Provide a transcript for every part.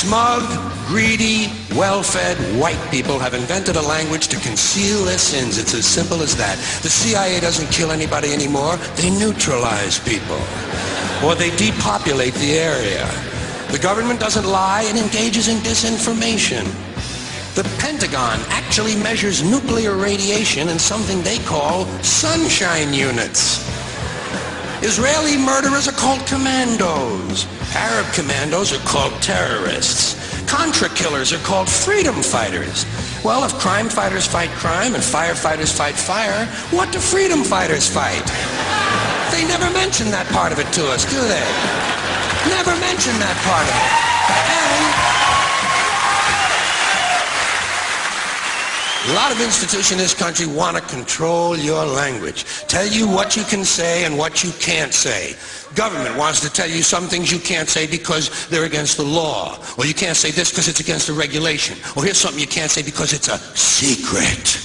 Smug, greedy, well-fed white people have invented a language to conceal their sins. It's as simple as that. The CIA doesn't kill anybody anymore. They neutralize people. Or they depopulate the area. The government doesn't lie. It engages in disinformation. The Pentagon actually measures nuclear radiation in something they call sunshine units. Israeli murderers are called commandos. Arab commandos are called terrorists. Contra killers are called freedom fighters. Well, if crime fighters fight crime and firefighters fight fire, what do freedom fighters fight? They never mention that part of it to us, do they? Never mention that part of it. And a lot of institutions in this country want to control your language, tell you what you can say and what you can't say. Government wants to tell you some things you can't say because they're against the law, or you can't say this because it's against the regulation, or here's something you can't say because it's a secret.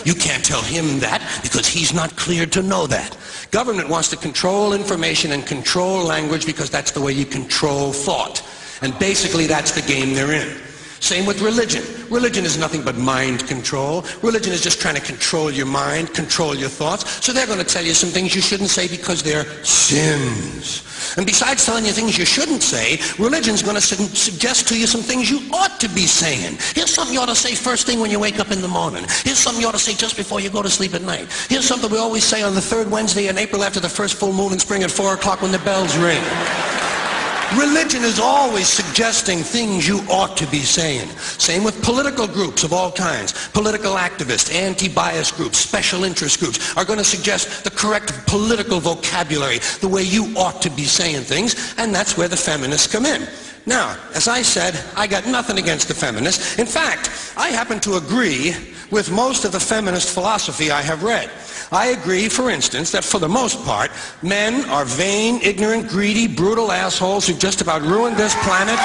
You can't tell him that because he's not cleared to know that. Government wants to control information and control language because that's the way you control thought. And basically that's the game they're in. Same with religion. Religion is nothing but mind control. Religion is just trying to control your mind, control your thoughts. So they're going to tell you some things you shouldn't say because they're sins. And besides telling you things you shouldn't say, religion's going to suggest to you some things you ought to be saying. Here's something you ought to say first thing when you wake up in the morning. Here's something you ought to say just before you go to sleep at night. Here's something we always say on the third Wednesday in April after the first full moon in spring at 4 o'clock when the bells ring. Religion is always suggesting things you ought to be saying. Same with political groups of all kinds. Political activists, anti-bias groups, special interest groups are going to suggest the correct political vocabulary, the way you ought to be saying things, and that's where the feminists come in. Now, as I said, I got nothing against the feminists. In fact, I happen to agree with most of the feminist philosophy I have read. I agree, for instance, that for the most part, men are vain, ignorant, greedy, brutal assholes who've just about ruined this planet,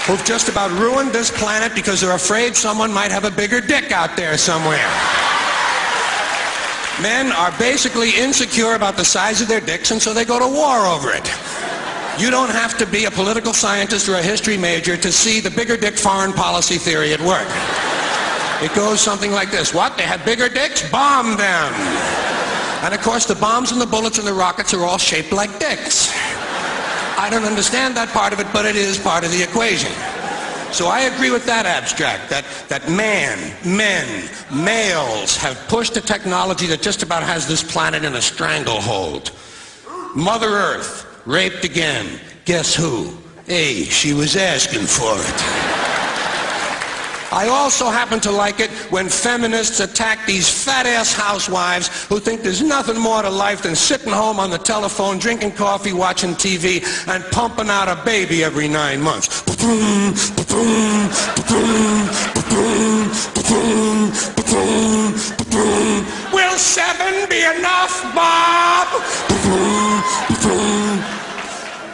who've just about ruined this planet because they're afraid someone might have a bigger dick out there somewhere. Men are basically insecure about the size of their dicks, and so they go to war over it. You don't have to be a political scientist or a history major to see the bigger dick foreign policy theory at work. It goes something like this. What? They had bigger dicks? Bomb them! And of course the bombs and the bullets and the rockets are all shaped like dicks. I don't understand that part of it, but it is part of the equation. So I agree with that abstract, that males have pushed a technology that just about has this planet in a stranglehold. Mother Earth, raped again. Guess who? Hey, she was asking for it. I also happen to like it when feminists attack these fat-ass housewives who think there's nothing more to life than sitting home on the telephone, drinking coffee, watching TV, and pumping out a baby every 9 months. Will 7 be enough, Bob?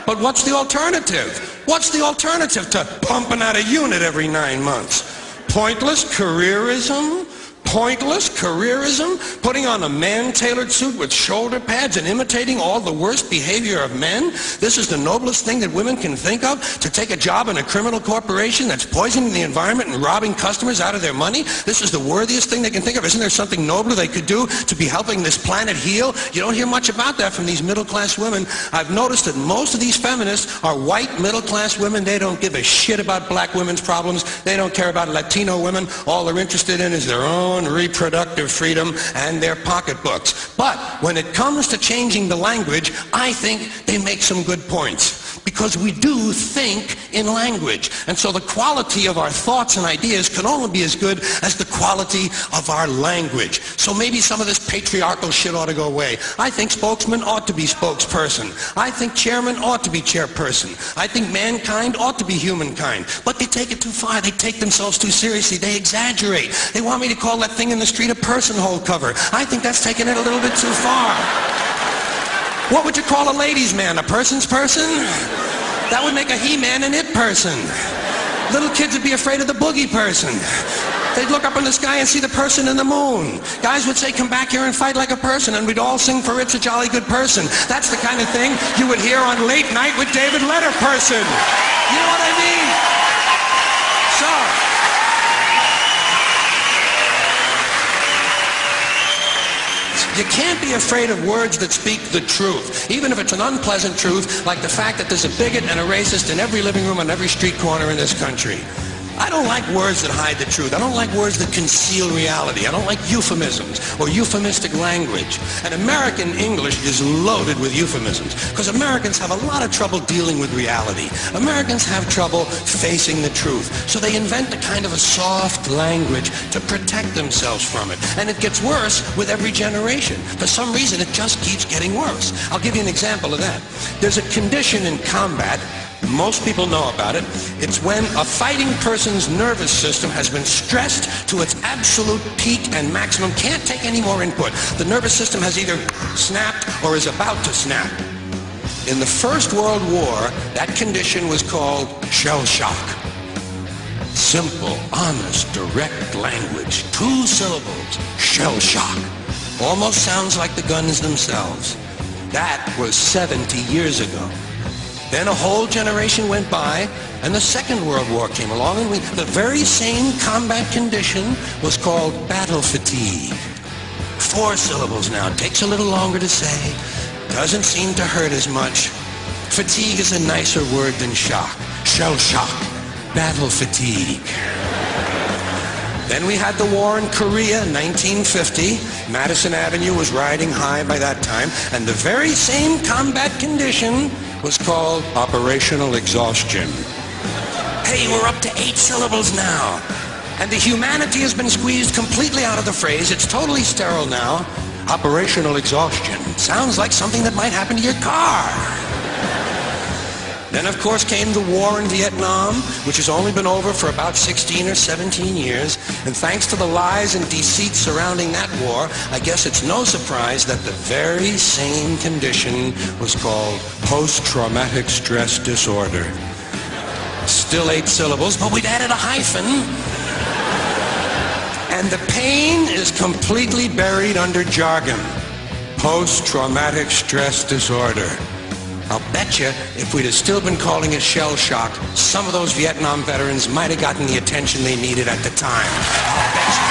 But what's the alternative? What's the alternative to pumping out a unit every 9 months? Pointless careerism? Pointless careerism? Putting on a man-tailored suit with shoulder pads and imitating all the worst behavior of men? This is the noblest thing that women can think of? To take a job in a criminal corporation that's poisoning the environment and robbing customers out of their money? This is the worthiest thing they can think of. Isn't there something nobler they could do to be helping this planet heal? You don't hear much about that from these middle-class women. I've noticed that most of these feminists are white middle-class women. They don't give a shit about black women's problems. They don't care about Latino women. All they're interested in is their own reproductive freedom and their pocketbooks. But when it comes to changing the language, I think they make some good points. Because we do think in language. And so the quality of our thoughts and ideas can only be as good as the quality of our language. So maybe some of this patriarchal shit ought to go away. I think spokesman ought to be spokesperson. I think chairman ought to be chairperson. I think mankind ought to be humankind. But they take it too far. They take themselves too seriously. They exaggerate. They want me to call that thing in the street a personhole cover. I think that's taking it a little bit too far. What would you call a ladies' man? A person's person? That would make a he-man an it person. Little kids would be afraid of the boogie person. They'd look up in the sky and see the person in the moon. Guys would say, come back here and fight like a person, and we'd all sing for It's a Jolly Good Person. That's the kind of thing you would hear on Late Night with David Letterperson. You know what I mean? So, you can't be afraid of words that speak the truth, even if it's an unpleasant truth, like the fact that there's a bigot and a racist in every living room on every street corner in this country. I don't like words that hide the truth. I don't like words that conceal reality. I don't like euphemisms or euphemistic language. And American English is loaded with euphemisms because Americans have a lot of trouble dealing with reality. Americans have trouble facing the truth. So they invent a kind of a soft language to protect themselves from it. And it gets worse with every generation. For some reason, it just keeps getting worse. I'll give you an example of that. There's a condition in combat. Most people know about it. It's when a fighting person's nervous system has been stressed to its absolute peak and maximum, can't take any more input. The nervous system has either snapped or is about to snap. In the First World War, that condition was called shell shock. Simple, honest, direct language. 2 syllables. Shell shock. Almost sounds like the guns themselves. That was 70 years ago. Then a whole generation went by, and the Second World War came along, and the very same combat condition was called battle fatigue. 4 syllables now. Takes a little longer to say. Doesn't seem to hurt as much. Fatigue is a nicer word than shock. Shell shock. Battle fatigue. Then we had the war in Korea in 1950. Madison Avenue was riding high by that time, and the very same combat condition was called operational exhaustion. Hey, we're up to 8 syllables now. And the humanity has been squeezed completely out of the phrase. It's totally sterile now. Operational exhaustion. Sounds like something that might happen to your car. Then, of course, came the war in Vietnam, which has only been over for about 16 or 17 years. And thanks to the lies and deceit surrounding that war, I guess it's no surprise that the very same condition was called post-traumatic stress disorder. Still 8 syllables, but we've added a hyphen. And the pain is completely buried under jargon. Post-traumatic stress disorder. I'll bet you if we'd have still been calling it shell shock, some of those Vietnam veterans might have gotten the attention they needed at the time. I'll bet you.